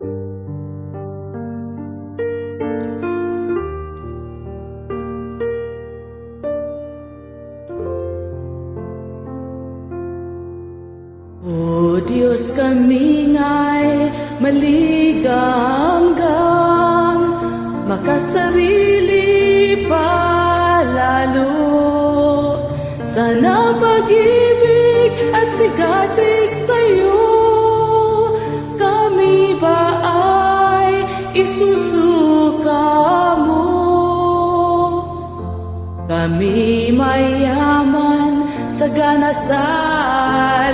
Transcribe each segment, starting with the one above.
O Diyos, kami nga'y maligamgam, makasarili palalo. Sana pag-ibig at sigasig sa'yo, kami ba ay isusuka mo? Kami mayaman, sagana sa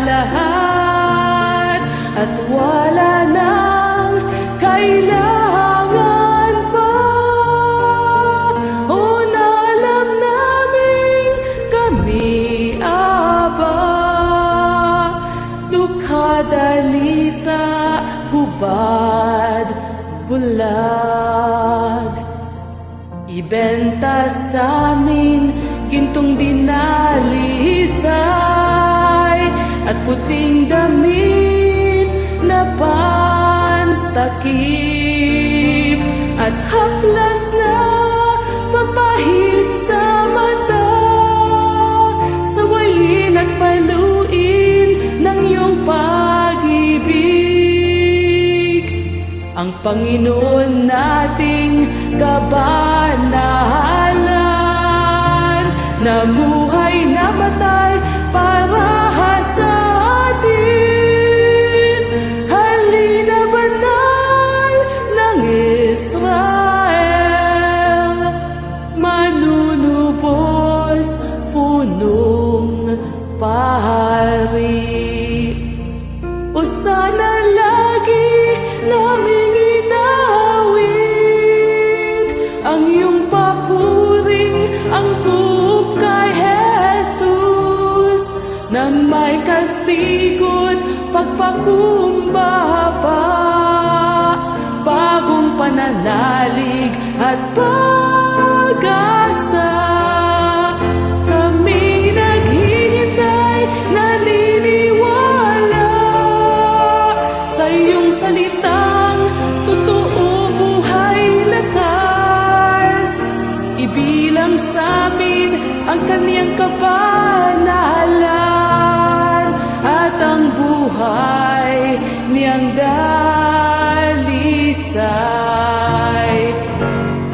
lahat, at wala nang kailangan pa. O naalam namin kami aba, dukha, dalita, hubad, bulag. Ibenta sa'min gintong dinalisay, at puting damit na pantakip, at haplas na papahid sa mata, sawayin at paluin ng iyong pag-ibig. Ang Panginoon nating kabanalan, namuhay, namatay para sa atin. Halina, Banal ng Israel, manunubos, punong pari. O sana lagi naming inawit ang iyong papuring angkop kay Jesus, na may kastigo't pagpakumbaba pa, bagong pananalig at pag-asa. Kami naghihintay, naniniwala sa iyong salitang totoo, buhay, lakas. Ibilang sa'min ang kaniyang kabanalan, at ang buhay niyang dalisay.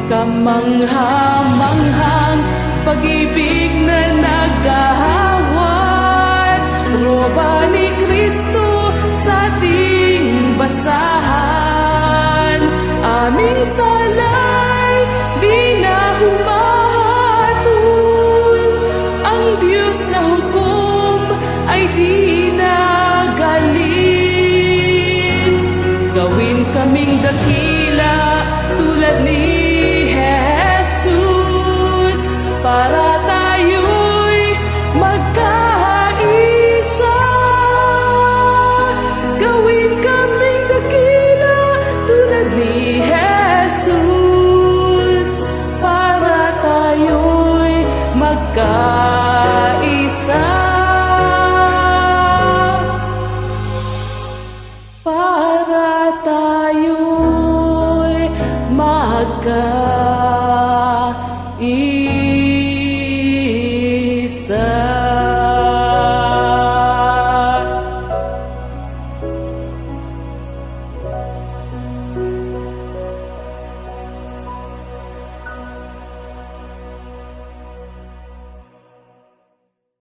Kamangha-manghang pag-ibig na naghahawat, roba ni Kristo sa ating basahan. Aming salay di na humahatol, ang Diyos na hukom ay di na galit. Gawin kaming dakila tulad ni